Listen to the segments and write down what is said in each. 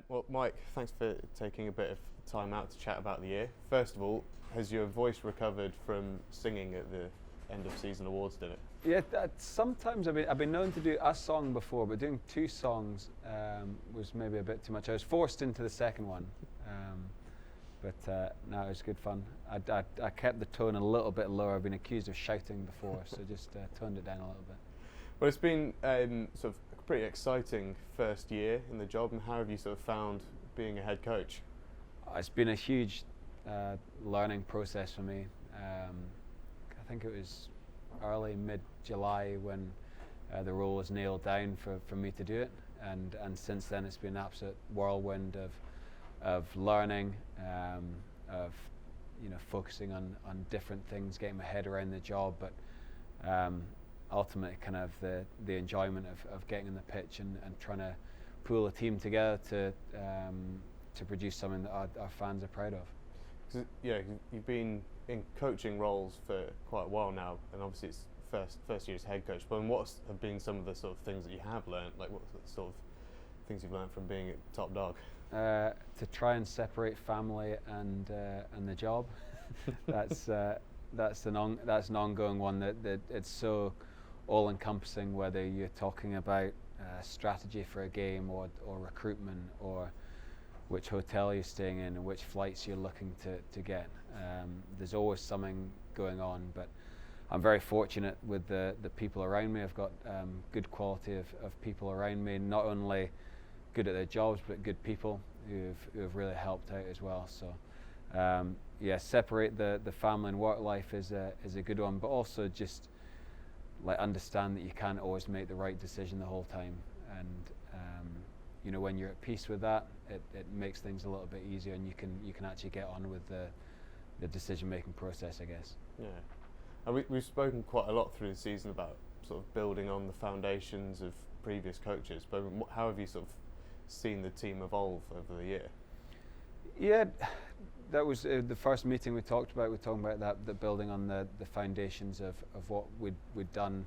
Well, Mike, thanks for taking a bit of time out to chat about the year. First of all, has your voice recovered from singing at the end of season awards dinner? Yeah, sometimes I've been known to do a song before, but doing two songs was maybe a bit too much. I was forced into the second one, but no, it was good fun. I kept the tone a little bit lower. I've been accused of shouting before, so just toned it down a little bit. Well, it's been sort of a pretty exciting first year in the job, and how have you sort of found being a head coach? It's been a huge learning process for me. I think it was early mid-July when the role was nailed down for me to do it, and since then it's been an absolute whirlwind of learning, of focusing on different things, getting my head around the job, but ultimately kind of the enjoyment of getting on the pitch and trying to pull a team together to produce something that our fans are proud of. 'Cause, you've been in coaching roles for quite a while now, and obviously it's first year as head coach. But what have been some of the sort of things that you have learned? Like, what sort of things you've learned from being at top dog? To try and separate family and the job. that's an ongoing one that it's so all-encompassing, whether you're talking about strategy for a game or recruitment or which hotel you're staying in and which flights you're looking to get. There's always something going on, but I'm very fortunate with the people around me. I've got good quality of people around me, not only good at their jobs, but good people who have really helped out as well. So separate the family and work life is a good one, but also just like understand that you can't always make the right decision the whole time, and when you're at peace with that, it makes things a little bit easier, and you can actually get on with the decision making process, I guess. Yeah, and we've spoken quite a lot through the season about sort of building on the foundations of previous coaches, but how have you sort of seen the team evolve over the year? Yeah, that was the first meeting we talked about. We were talking about that building on the foundations of what we'd done,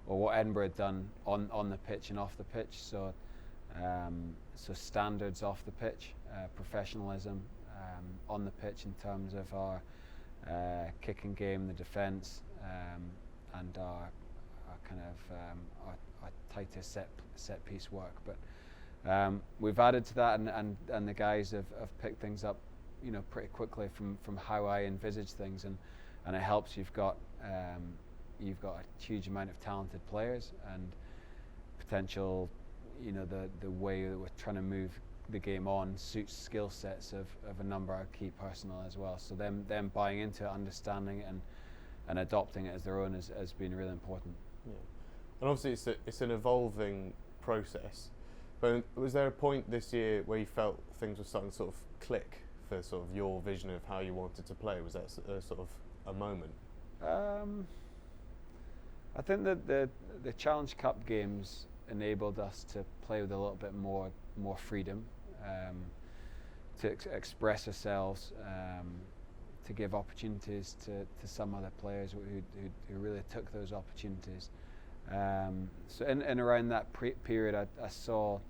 or what Edinburgh had done on the pitch and off the pitch. So standards off the pitch, professionalism on the pitch in terms of our kicking game, the defence, and our kind of our tighter set piece work. But we've added to that, and the guys have picked things up, pretty quickly from how I envisage things, and it helps. You've got a huge amount of talented players and potential. The way that we're trying to move the game on suits skill sets of a number of key personnel as well. So them buying into it, understanding it, and adopting it as their own has been really important. Yeah, and obviously it's an evolving process. But was there a point this year where you felt things were starting to sort of click for sort of your vision of how you wanted to play? Was that sort of a moment? I think that the Challenge Cup games enabled us to play with a little bit more freedom, to express ourselves, to give opportunities to some other players who really took those opportunities. So in around that period, I saw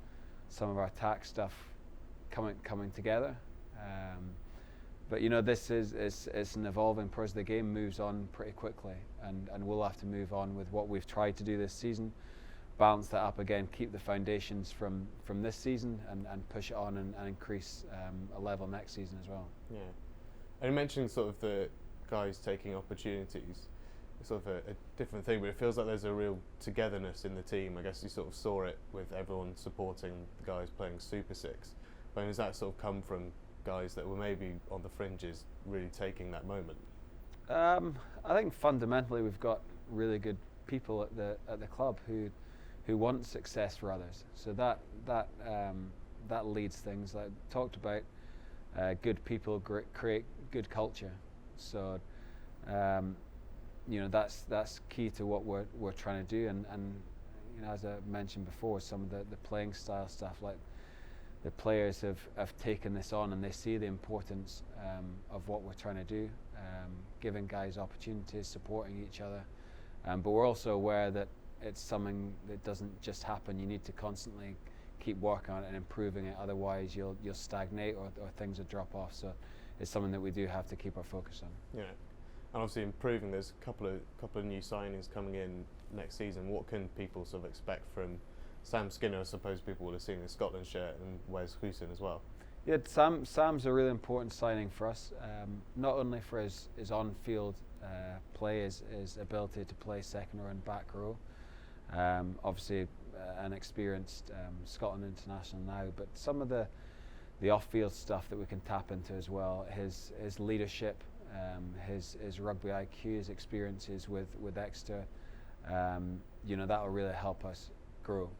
some of our attack stuff coming together. But this is an evolving process. The game moves on pretty quickly, and we'll have to move on with what we've tried to do this season, balance that up again, keep the foundations from this season, and push it on and increase a level next season as well. Yeah, and you mentioned sort of the guys taking opportunities. It's sort of a different thing, but it feels like there's a real togetherness in the team. I guess you sort of saw it with everyone supporting the guys playing Super Six. But does that sort of come from guys that were maybe on the fringes really taking that moment? I think fundamentally we've got really good people at the club who want success for others. So that leads things. Like talked about, good people create good culture. So that's key to what we're trying to do. And as I mentioned before, some of the playing style stuff, like the players have taken this on, and they see the importance of what we're trying to do, giving guys opportunities, supporting each other. But we're also aware that it's something that doesn't just happen. You need to constantly keep working on it and improving it. Otherwise, you'll stagnate or things will drop off. So it's something that we do have to keep our focus on. Yeah, and obviously improving. There's a couple of new signings coming in next season. What can people sort of expect from Sam Skinner? I suppose people would have seen the Scotland shirt, and Wes Huijsen as well. Yeah, Sam's a really important signing for us. Not only for his on-field play, his ability to play second or in back row. Obviously, an experienced Scotland international now, but some of the off-field stuff that we can tap into as well. His leadership, his rugby IQ, his experiences with Exeter. That'll really help us grow.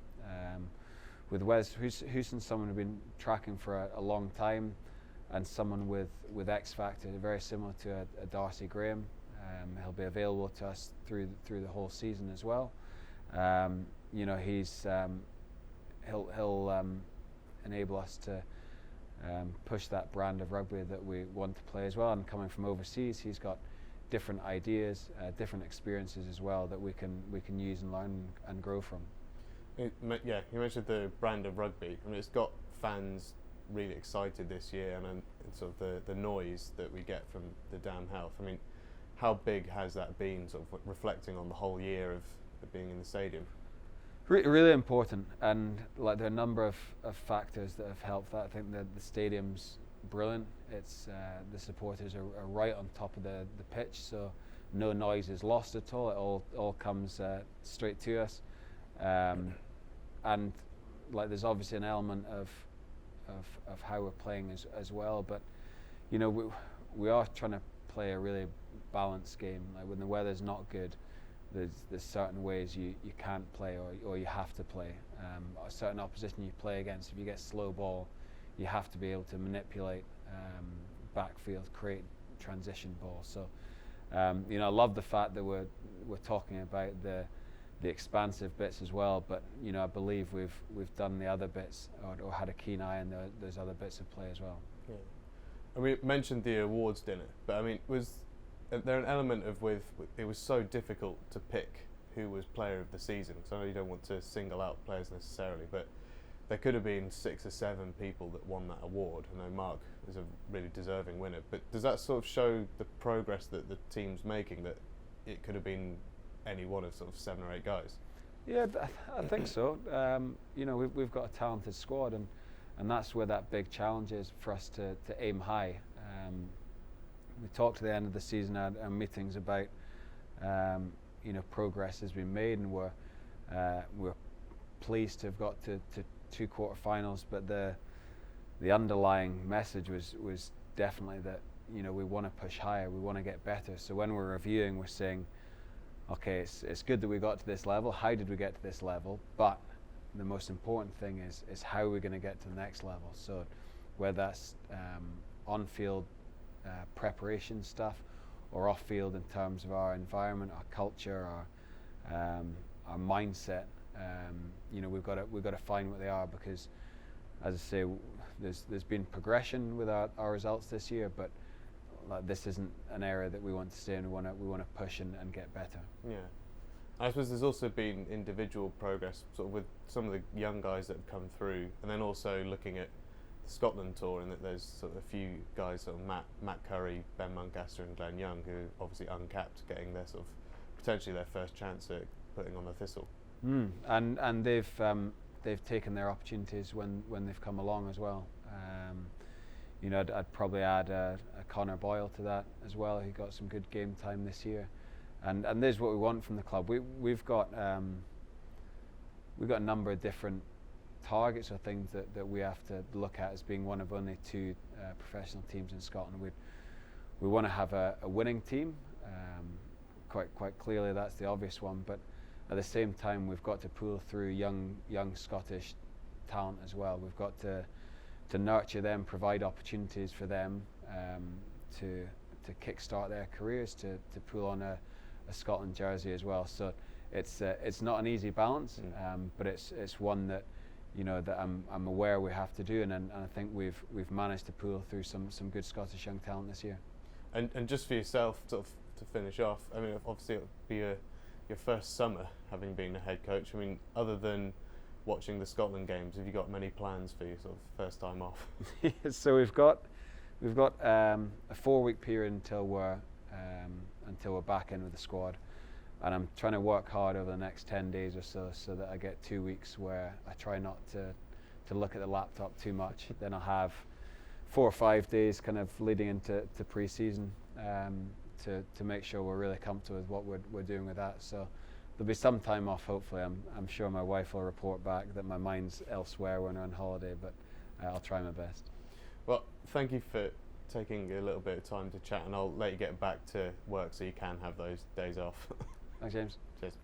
With Wes Huijsen, someone we've been tracking for a long time, and someone with X Factor, very similar to a Darcy Graham. He'll be available to us through the whole season as well. He'll enable us to push that brand of rugby that we want to play as well. And coming from overseas, he's got different ideas, different experiences as well that we can use and learn and grow from. Yeah, you mentioned the brand of rugby. I mean, it's got fans really excited this year, and sort of the noise that we get from the damn health. I mean, how big has that been, sort of reflecting on the whole year of being in the stadium? Really important, and like there are a number of factors that have helped that. I think that the stadium's brilliant. It's the supporters are right on top of the pitch, so no noise is lost at all. It all comes straight to us. And like there's obviously an element of how we're playing as well, but we are trying to play a really balanced game. Like when the weather's not good, there's certain ways you can't play or you have to play. A certain opposition you play against, if you get slow ball, you have to be able to manipulate backfield, create transition ball. So I love the fact that we're talking about the expansive bits as well, but I believe we've done the other bits or had a keen eye on those other bits of play as well. Yeah. And we mentioned the awards dinner, but I mean, was there an element of it was so difficult to pick who was player of the season? So I know you don't want to single out players necessarily, but there could have been 6 or 7 people that won that award. I know Mark is a really deserving winner, but does that sort of show the progress that the team's making, that it could have been any one of sort of 7 or 8 guys? Yeah, I think so. We've got a talented squad, and that's where that big challenge is for us to aim high. We talked at the end of the season at our meetings about progress has been made, and we're pleased to have got to 2 quarterfinals. But the underlying message was definitely that we want to push higher, we want to get better. So when we're reviewing, we're saying, okay, it's good that we got to this level. How did we get to this level? But the most important thing is how we're going to get to the next level. So whether that's on-field preparation stuff, or off-field in terms of our environment, our culture, our mindset, we've got to find what they are, because, as I say, there's been progression with our results this year, but this isn't an area that we want to stay in. We want to push and get better. Yeah, I suppose there's also been individual progress, sort of with some of the young guys that have come through, and then also looking at the Scotland tour, and that there's sort of a few guys, sort of Matt Curry, Ben Muncaster, and Glenn Young, who are obviously uncapped, getting their sort of potentially their first chance at putting on the Thistle. And they've taken their opportunities when they've come along as well. I'd probably add a Connor Boyle to that as well. He got some good game time this year, and there's what we want from the club. We've got a number of different targets or things that we have to look at as being one of only 2 professional teams in Scotland. We want to have a winning team. Quite clearly, that's the obvious one. But at the same time, we've got to pull through young Scottish talent as well. We've got to nurture them, provide opportunities for them to kickstart their careers, to pull on a Scotland jersey as well. So it's not an easy balance, but it's one that that I'm aware we have to do, and I think we've managed to pull through some good Scottish young talent this year. And just for yourself, sort of to finish off, I mean, obviously it'll be your first summer having been a head coach. I mean, other than watching the Scotland games. Have you got many plans for your sort of first time off? So we've got a 4-week period until we're back in with the squad, and I'm trying to work hard over the next 10 days or so that I get 2 weeks where I try not to look at the laptop too much. Then I'll have 4 or 5 days kind of leading into pre-season to make sure we're really comfortable with what we're doing with that. So there'll be some time off, hopefully. I'm sure my wife will report back that my mind's elsewhere when we're on holiday, but I'll try my best. Well, thank you for taking a little bit of time to chat, and I'll let you get back to work so you can have those days off. Thanks, James. Cheers.